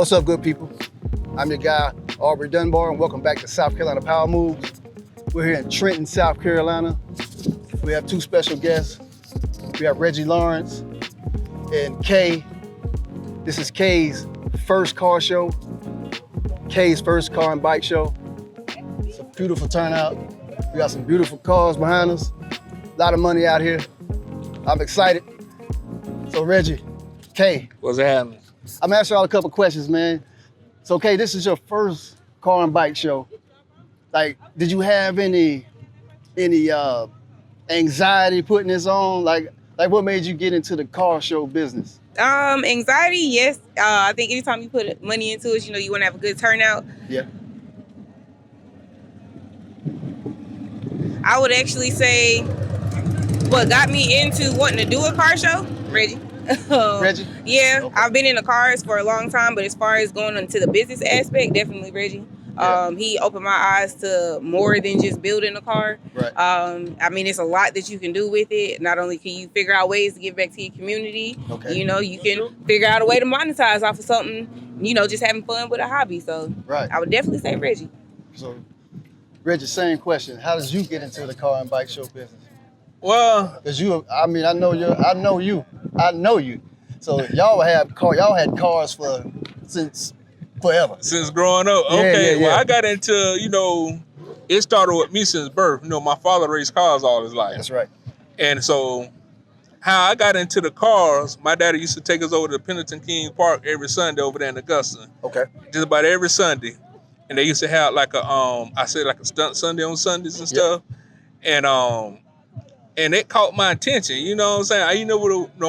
What's up, good people? I'm your guy, Aubrey Dunbar, and welcome back to South Carolina Power Moves. We're here in Trenton, South Carolina. We have two special guests. We have Reggie Lawrence and Kay. This is Kay's first car show, Kay's first car and bike show. It's a beautiful turnout. We got some beautiful cars behind us. A lot of money out here. I'm excited. So Reggie, Kay. What's happening? I'm gonna ask y'all a couple questions, man. So, Kay, this is your first car and bike show. Like, did you have any anxiety putting this on? Like what made you get into the car show business? Anxiety, yes. I think anytime you put money into it, you want to have a good turnout. Yeah. I would actually say what got me into wanting to do a car show, Reggie. Reggie? Yeah, Okay. I've been in the cars for a long time, but as far as going into the business aspect, definitely Reggie. Yeah. He opened my eyes to more than just building a car. Right. I mean, it's a lot that you can do with it. Not only can you figure out ways to give back to your community, Okay. you can figure out a way to monetize off of something, just having fun with a hobby. So Right. I would definitely say Reggie. So, Reggie, same question. How did you get into the car and bike show business? Well, Because I know you. So y'all had cars since forever. since growing up, Yeah, okay. yeah. Well, I got into, it started with me since birth. My father raced cars all his life. That's right. And so how I got into the cars, my daddy used to take us over to Pendleton King Park every Sunday over there in Augusta. Okay. Just about every Sunday. And they used to have like a stunt Sunday on Sundays and stuff. And it caught my attention, you know what I'm saying?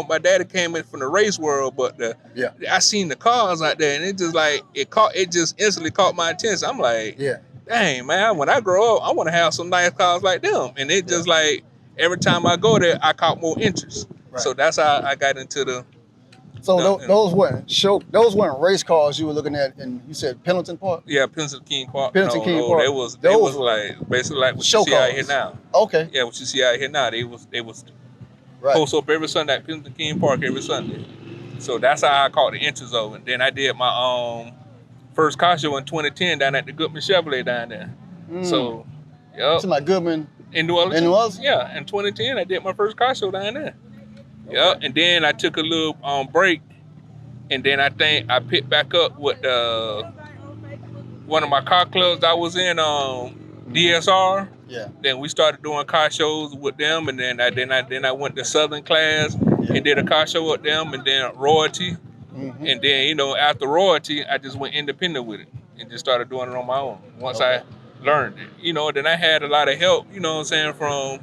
My daddy came in from the race world, but I seen the cars out there, and it just instantly caught my attention. I'm like, Yeah. dang, man, when I grow up, I want to have some nice cars like them. And it just like, every time I go there, I caught more interest. Right. So that's how I got into the... So No, those weren't race cars you were looking at, and you said Pendleton Park? Yeah, Pendleton King Park. Pendleton King Park. They was Those like, basically like what show you see out cars. here now. Okay. Yeah, what you see out here now, they was Right. post up every Sunday at Pendleton King Park every Sunday. So that's how I caught the interest of it. And then I did my first car show in 2010 down at the Goodman Chevrolet down there. So, yep. To my Goodman. In New Orleans? In New Orleans? Yeah, in 2010 I did my first car show down there. Yep. And then I took a little break, and then I think I picked back up with one of my car clubs I was in, DSR. Yeah. Then we started doing car shows with them, and then I went to Southern Class and did a car show with them, and then Royalty, and then after Royalty, I just went independent with it and just started doing it on my own. Once I learned it, then I had a lot of help, from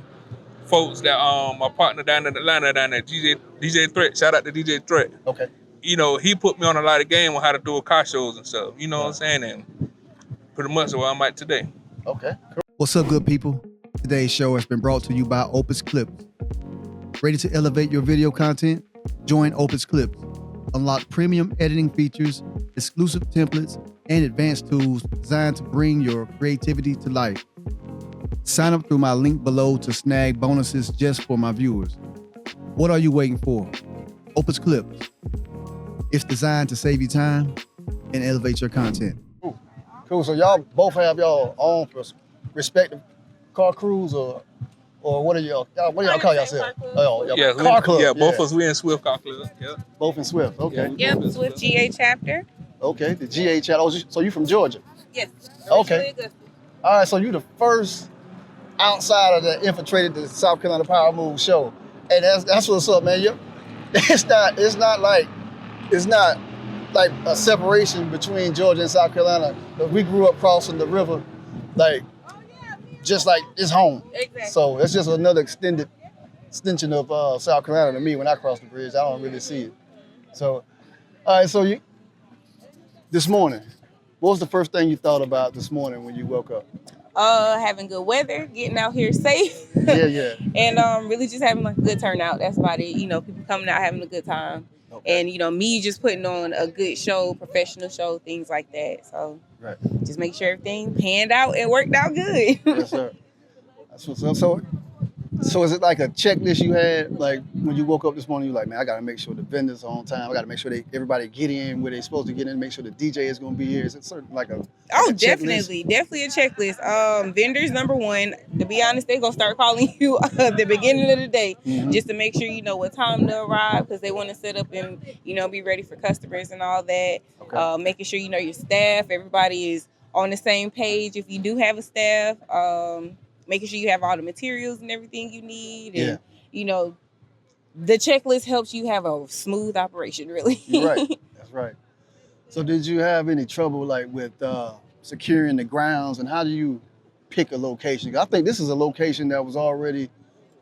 folks that my partner down in Atlanta, DJ Threat. Shout out to DJ Threat. Okay. He put me on a lot of game on how to do car shows and stuff. You know what I'm saying? And pretty much where I'm at today. Okay. What's up, good people? Today's show has been brought to you by Opus Clips. Ready to elevate your video content? Join Opus Clips. Unlock premium editing features, exclusive templates, and advanced tools designed to bring your creativity to life. Sign up through my link below to snag bonuses just for my viewers. What are you waiting for? Opus Clips. It's designed to save you time and elevate your content. Cool. So y'all both have y'all own respective car crews, or what do y'all call yourselves? Car club. Yeah, both of us we in Swift Car Club. Yeah. Both in Swift. Okay. Yeah. Yep, Swift GA chapter. Okay. The GA chat. Oh, so you from Georgia? Yes. Okay. All right. So you the first outsider that infiltrated the South Carolina Power Move show, and that's what's up, man. It's not like a separation between Georgia and South Carolina. But we grew up crossing the river, just like it's home. Exactly. So it's just another extension of South Carolina to me. When I cross the bridge, I don't really see it. So, all right. So this morning, what was the first thing you thought about this morning when you woke up? Having good weather, getting out here safe. Yeah. And really just having a good turnout. That's about it. People coming out having a good time. Okay. And me just putting on a good show, professional show, things like that. So Right. just make sure everything panned out and worked out good. Yes, sir. That's what's up. So So is it like a checklist you had? Like when you woke up this morning, you like, man, I gotta make sure the vendors are on time. I gotta make sure everybody get in where they're supposed to get in. Make sure the DJ is gonna be here. Is it sort of like a Oh, a checklist? definitely a checklist. Vendors number one. To be honest, they gonna start calling you at the beginning of the day just to make sure you know what time to arrive because they want to set up and be ready for customers and all that. Okay. Making sure you know your staff, everybody is on the same page. If you do have a staff, making sure you have all the materials and everything you need, and the checklist helps you have a smooth operation. Really. You're right. That's right. So did you have any trouble like with securing the grounds, and how do you pick a location? I think this is a location that was already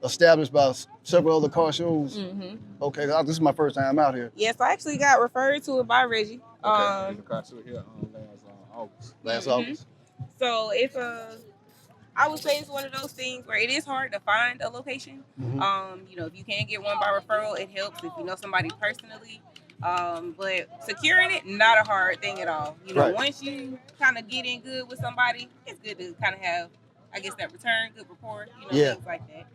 established by several other car shows. Mm-hmm. Okay, this is my first time out here. Yes, I actually got referred to it by Reggie. Okay. The car show here last August. So it's I would say it's one of those things where it is hard to find a location. If you can't get one by referral, it helps if you know somebody personally. But securing it, not a hard thing at all. Right. Once you kind of get in good with somebody, it's good to kind of have, I guess, that return, good rapport, things like that.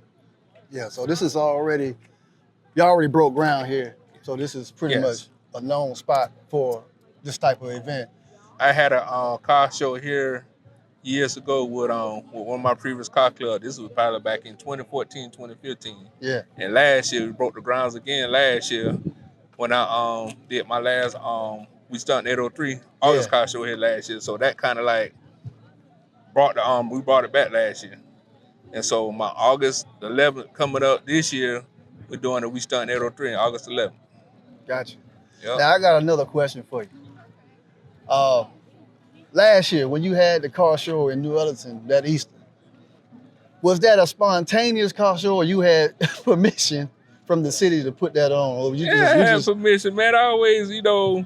Yeah, so this is you already broke ground here. So this is pretty much a known spot for this type of event. I had a car show here years ago with one of my previous car clubs. This was probably back in 2014, 2015. Yeah. And last year, we broke the grounds again last year when I did my last We Stunt 803 August car show here last year. So that kind of like we brought it back last year. And so my August 11th coming up this year, we're doing the We Stunt 803 on August 11th. Gotcha. Yep. Now I got another question for you. Last year, when you had the car show in New Ellerton that Easter, was that a spontaneous car show, or you had permission from the city to put that on? Or you I had permission, man. I always,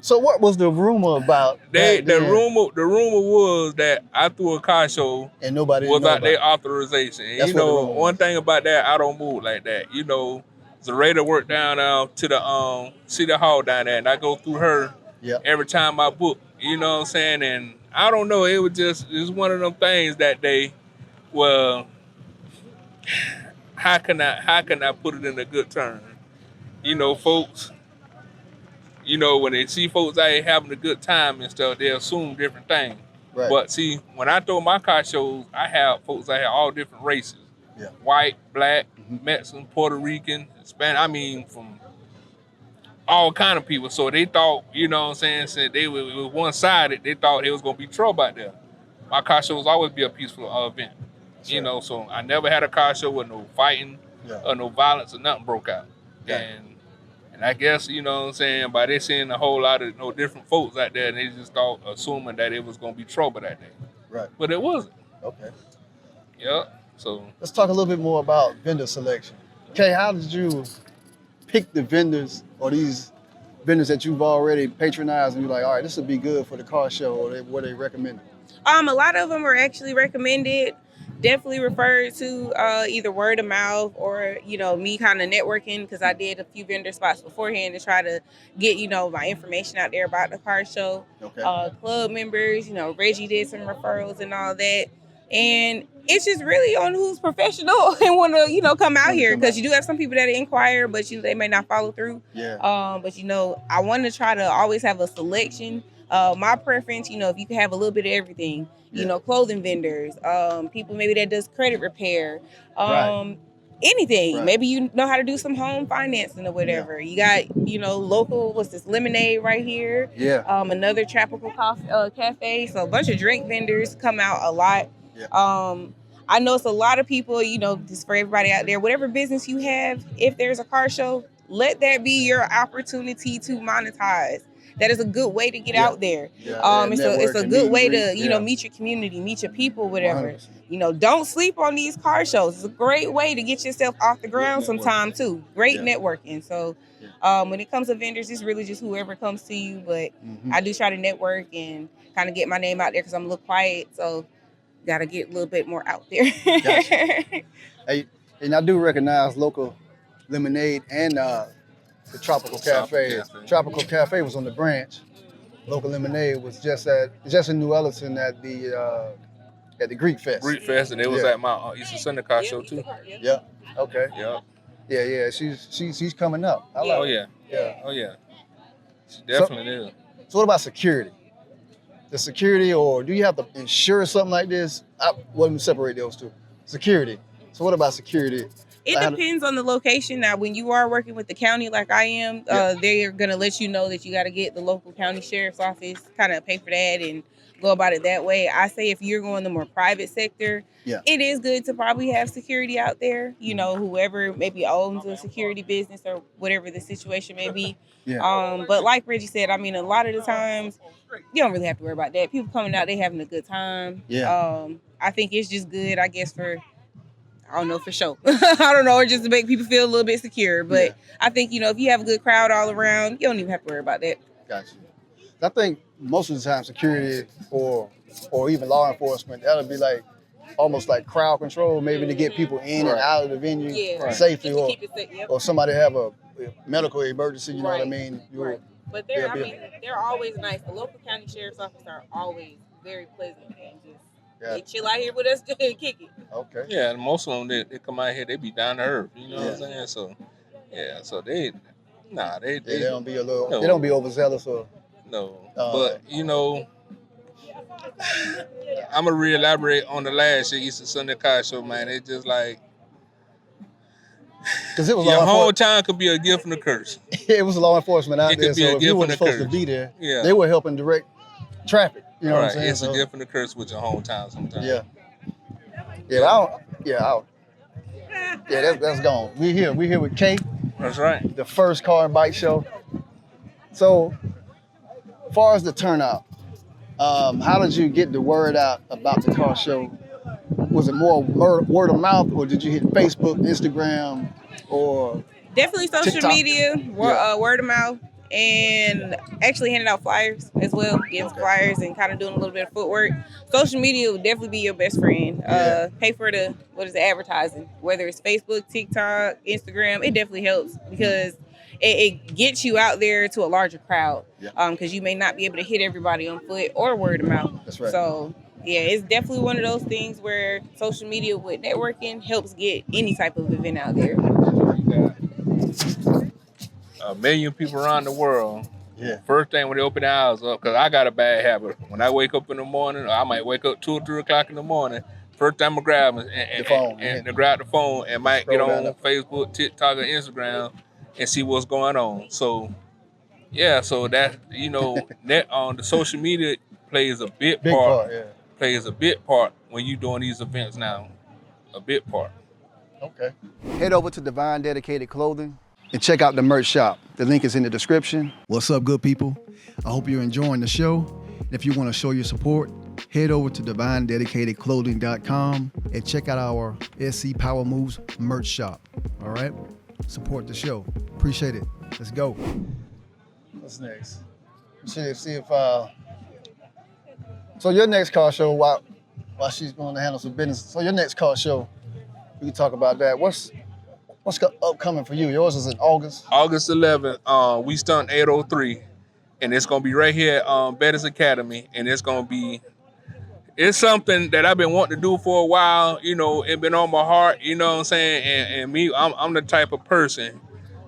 So what was the rumor about? The rumor was that I threw a car show and nobody without their authorization. That's One thing about that, I don't move like that. Zareta worked down to the City Hall down there, and I go through her every time I book. You know what I'm saying? And I don't know. It was one of them things that they, well, how can I put it in a good term? Folks, when they see folks out here having a good time and stuff, they assume different things. Right. But see, when I throw my car shows, I have folks out here all different races. Yeah. White, black, Mexican, Puerto Rican, Hispanic, from all kind of people. So they thought, since they were one-sided, they thought it was going to be trouble out there. My car shows always be a peaceful event. Right. So I never had a car show with no fighting or no violence or nothing broke out. Yeah. And I guess, by they seeing a whole lot of different folks out there, and they just thought, assuming that it was going to be trouble that day. Right. But it wasn't. Okay. Yep. So let's talk a little bit more about vendor selection. Okay, how did you pick the vendors or these vendors that you've already patronized and you're like, all right, this would be good for the car show, or were they recommended? A lot of them are actually recommended. Definitely referred to either word of mouth or, me kind of networking, because I did a few vendor spots beforehand to try to get, my information out there about the car show. Okay. Club members, Reggie did some referrals and all that. And it's just really on who's professional and want to, come out here, because you do have some people that inquire, but they may not follow through. Yeah. But, I want to try to always have a selection. My preference, if you can have a little bit of everything, clothing vendors, people maybe that does credit repair, anything. Right. Maybe you know how to do some home financing or whatever. Yeah. You got, local, what's this, Lemonade right here. Yeah. Another Tropical Cafe. So a bunch of drink vendors come out a lot. Yeah. I know it's a lot of people, just for everybody out there, whatever business you have, if there's a car show, let that be your opportunity to monetize. That is a good way to get out there. Yeah. It's a good way to, meet your community, meet your people, whatever. 100%. Don't sleep on these car shows. It's a great way to get yourself off the ground sometime too. Great networking. So when it comes to vendors, it's really just whoever comes to you. But I do try to network and kind of get my name out there because I'm a little quiet. So got to get a little bit more out there. Gotcha. Hey, and I do recognize local Lemonade and the Tropical Cafe. Tropical Cafe was on the branch. Local Lemonade was just in New Ellerton at the At the Greek Fest. Greek Fest, and it was Yeah. at my Easter Sunday car show too. Yeah. Okay. Yeah. Yeah. She's coming up. I Yeah. Oh like it. yeah. Yeah. Oh yeah. She definitely is. So what about security? The security, or do you have to insure something like this? Let me separate those two. Security. So what about security? It depends on the location. Now, when you are working with the county like I am, they are going to let you know that you got to get the local county sheriff's office, kind of pay for that and go about it that way. I say if you're going the more private sector, it is good to probably have security out there. You know, whoever maybe owns a security business or whatever the situation may be. Yeah. But like Reggie said, I mean, a lot of the times you don't really have to worry about that. People coming out, they having a good time. Yeah. I think it's just good, I guess, for for show. I don't know, or just to make people feel a little bit secure. But I think, if you have a good crowd all around, you don't even have to worry about that. Gotcha. I think most of the time security or even law enforcement, that'll be like almost like crowd control, maybe to get people in and out of the venue safely, Just to keep it safe, or somebody have a medical emergency, you know what I mean? But they're always nice. The local county sheriff's office are always very pleasant and just they chill out here with us and kick it. Okay. Yeah, and most of them they come out here, they be down to earth. You know what I'm saying? So so they don't be they don't be overzealous or but I'm gonna re-elaborate on the last year Easter Sunday car show, man. It's just like, because it was your hometown could be a gift and a curse. It was law enforcement out It there, could be so a if you gift weren't and a supposed to curse. be there, Yeah. they were helping direct traffic. You know what I'm Right. saying? It's a gift and a curse with your hometown sometimes. That's gone. We here with Kay, That's right. the first car and bike show. So, as far as the turnout, how did you get the word out about the car show? Was it more word of mouth, or did you hit Facebook, Instagram, or Definitely social TikTok? media, word of mouth, and actually handing out flyers as well, getting flyers and kind of doing a little bit of footwork. Social media will definitely be your best friend. Pay for the advertising, whether it's Facebook, TikTok, Instagram. It definitely helps because it gets you out there to a larger crowd. Because you may not be able to hit everybody on foot or word of mouth. That's right. So yeah, it's definitely one of those things where social media with networking helps get any type of event out there. A million people around the world. Yeah. First thing when they open their eyes up, because I got a bad habit. When I wake up in the morning, or I might wake up 2 or 3 o'clock in the morning. First time I grab the phone and grab the phone and might get on Facebook, TikTok, or Instagram and see what's going on. So so that net on the social media plays a big part. Plays a big part when you doing these events now. A big part. Okay. Head over to Divine Dedicated Clothing and check out the merch shop. The link is in the description. What's up, good people? I hope you're enjoying the show. And if you want to show your support, head over to divinededicatedclothing.com and check out our SC Power Moves merch shop. All right? Support the show. Appreciate it. Let's go. What's next? See if so your next car show, while she's going to handle some business. So your next car show, we can talk about that. What's upcoming for you? Yours is in August. August 11th. We stunt 803, and it's gonna be right here at Bettis Academy, and it's something that I've been wanting to do for a while. It's been on my heart. You know what I'm saying? And me, I'm the type of person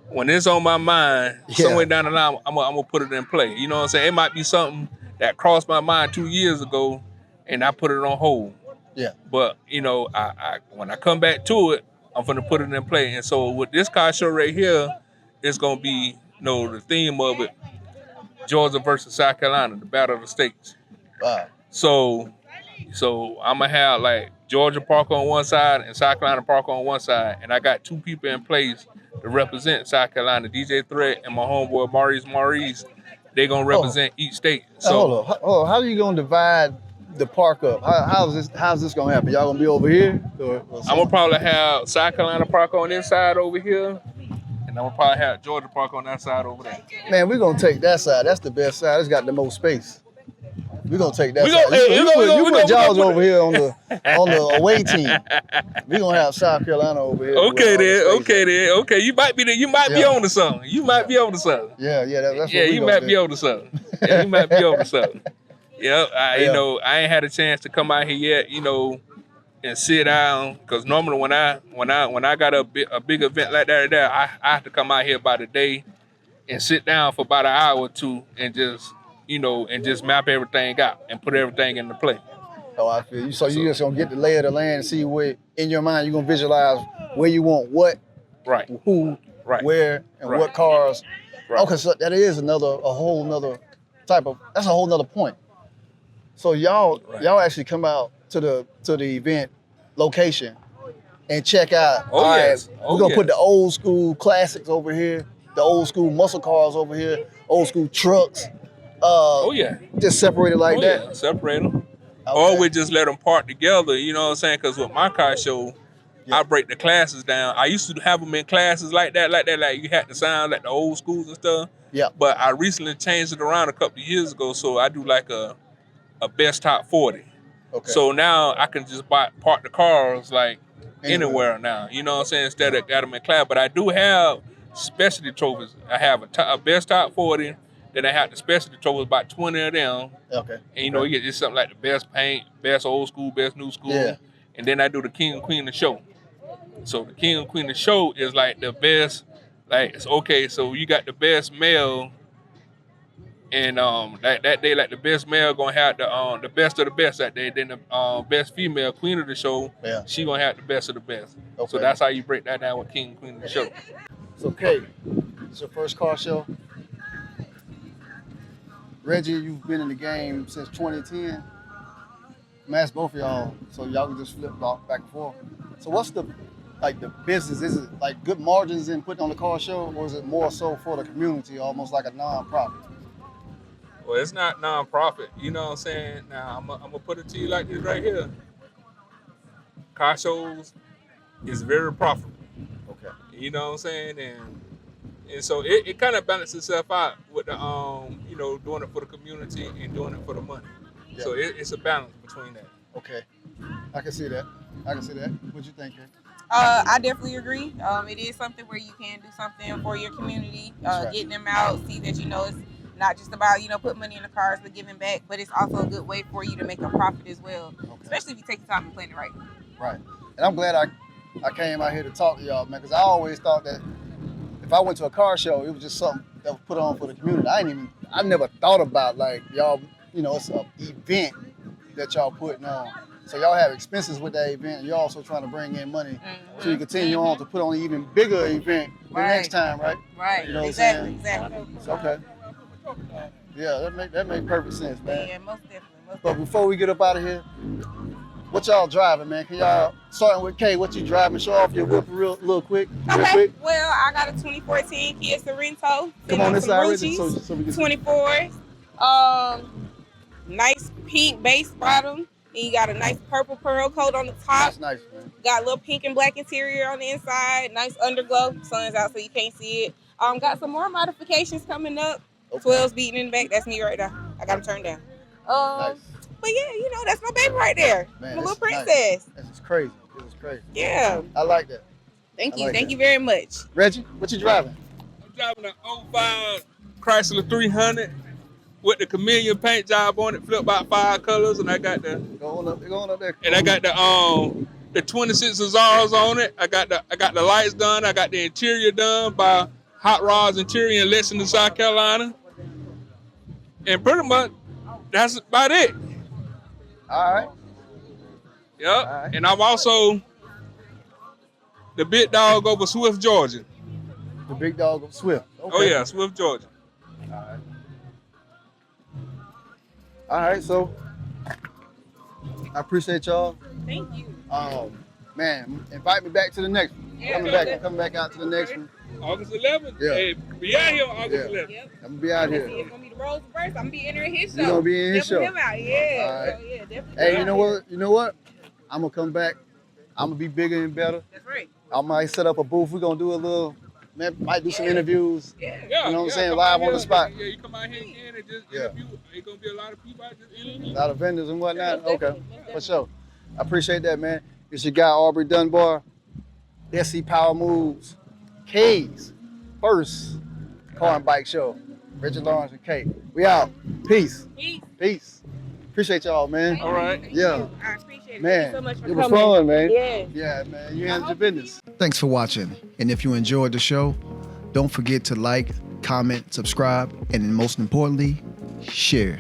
when it's on my mind, somewhere down the line, I'm gonna put it in play. You know what I'm saying? It might be something that crossed my mind 2 years ago, and I put it on hold. Yeah. But I when I come back to it, I'm gonna put it in play. And so with this car show right here, it's gonna be the theme of it, Georgia versus South Carolina, the battle of the states. Wow. So I'm gonna have like Georgia Park on one side and South Carolina Park on one side, and I got 2 people in place to represent South Carolina, DJ Threat and my homeboy Maurice. They gonna represent each state. So hold on. How are you gonna divide the park up? How's this gonna happen? Y'all gonna be over here? Or I'm gonna probably have South Carolina Park on this side over here, and I'm gonna probably have Georgia Park on that side over there. Man, we're gonna take that side. That's the best side. It's got the most space. We're gonna take that side. You put Jaws over here on the away team. We're gonna have South Carolina over here. Okay, you might be on to something. You might be on to something. Yeah, that's what you might be on to something. Yeah, you might be on to something. Yeah, you Yeah. know, I ain't had a chance to come out here yet, you know, and sit down. Cause normally when I got a big event like that, I have to come out here about a day and sit down for about an hour or two and just, you know, and just map everything out and put everything into play. Oh, I feel you. So you just gonna get the lay of the land and see where in your mind you're gonna visualize where you want what, Right. who, Right. where, and Right. what cars. Right. Okay, so that is a whole nother type of. That's a whole nother point. So y'all actually come out to the event location and check out. Oh, all yes. right, Oh, we're gonna put yes. the old school classics over here, the old school muscle cars over here, old school trucks. Oh yeah. Just separated like Oh that. yeah. Separate them. Okay. Or we just let them park together, you know what I'm saying? Because with my car show, Yeah. I break the classes down. I used to have them in classes like like you had to sound like the old schools and stuff. Yeah. But I recently changed it around a couple of years ago, so I do like a best top 40. Okay. So now I can just park the cars like anywhere now, you know what I'm saying? Instead of got them in class. But I do have specialty trophies. I have a best top 40. Then I have the specialty trophies, about 20 of them. Okay. And you know, you get just something like the best paint, best old school, best new school. Yeah. And then I do the king and queen of the show. So the king and queen of the show is like the best, like it's okay, so you got the best male, and that day, like the best male gonna have the best of the best that day. Then the best female queen of the show, Yeah. she gonna have the best of the best. Okay. So that's how you break that down with king and queen of the show. So Kate, it's your first car show. Reggie, you've been in the game since 2010. I'm ask both of y'all, so y'all can just flip back and forth. So what's the business? Is it like good margins in putting on the car show, or is it more so for the community, almost like a non-profit? Well, it's not non-profit, you know what I'm saying? Now I'm gonna put it to you like this right here. Car shows is very profitable. Okay. You know what I'm saying? And so it kind of balances itself out with the you know, doing it for the community and doing it for the money. Yeah. So it's a balance between that. Okay. I can see that. What you think, Kate? I definitely agree. It is something where you can do something for your community, That's right. getting them out, see that, you know, it's not just about, you know, putting money in the cars, but giving back, but it's also a good way for you to make a profit as well, especially if you take the time to plan it right. Right. And I'm glad I came out here to talk to y'all, man, because I always thought that if I went to a car show, it was just something that was put on for the community. I never thought about, like, y'all, you know, it's an event that y'all putting on. So y'all have expenses with that event, and you're also trying to bring in money so you continue on to put on an even bigger event the next time, right? Right. You know what I'm exactly. saying? Exactly. It's okay. Yeah, that make perfect sense, man. Yeah, most definitely. But before we get up out of here, what y'all driving, man? Can y'all, starting with Kay, what you driving? Show off your whip real quick. Okay. Well, I got a 2014 Kia Sorento. Come on this side, Reggie, Ruchis, so we can 24. Nice pink base bottom. And you got a nice purple pearl coat on the top. That's nice, man. Got a little pink and black interior on the inside. Nice underglow. Sun's out so you can't see it. Got some more modifications coming up. Okay. 12's beating in the back. That's me right now. I got them turned down. Nice. But yeah, you know, that's my baby right there. Man, My little this is nice. princess. This is crazy. This is crazy. Yeah. I like that. Thank I you. like Thank that. you very much. Reggie, what you driving? I'm driving an 05 Chrysler 300 with the chameleon paint job on it, flip about 5 colors, and I got the Go on up there. and I got the 26 Azaras on it. I got the lights done. I got the interior done by Hot Rods Interior in Lexington, South Carolina. And pretty much that's about it. All right. Yep. All right. And I'm also the big dog over Swift, Georgia. The big dog of Swift. Okay. Oh yeah, Swift, Georgia. All right. All right, so I appreciate y'all. Thank you. Man, invite me back to the next one. Yeah, Coming back out to the next one. August 11th. Yeah. Hey, be out here on August Yeah. 11th. Yep. I'm gonna be out here. It's gonna be the Rolls Royce. I'm gonna be entering his show. You gonna be in his Helping show? him out. Yeah. All right. So, yeah, definitely. Hey, you know what? I'm gonna come back. I'm gonna be bigger and better. That's right. I might set up a booth. We're gonna do a little, might do some interviews. Yeah. Yeah, You know what I'm saying? come Live out on here. the spot. Yeah, you come out here again and just Yeah. interview. There's gonna be a lot of people out just A interviewing. lot of vendors and whatnot. Yeah, Okay, definitely. for sure. I appreciate that, man. It's your guy, Aubrey Dunbar. SC Power Moves. K's first car and bike show. Richard Lawrence and Kate. We out. Peace. Peace. Peace. Appreciate y'all, man. All right. Thank Yeah. you. I appreciate it. Man, Thank you so much for it was coming. fun, man. Yeah. Yeah, man. You handled your business. Thanks for watching. And if you enjoyed the show, don't forget to like, comment, subscribe, and then most importantly, share.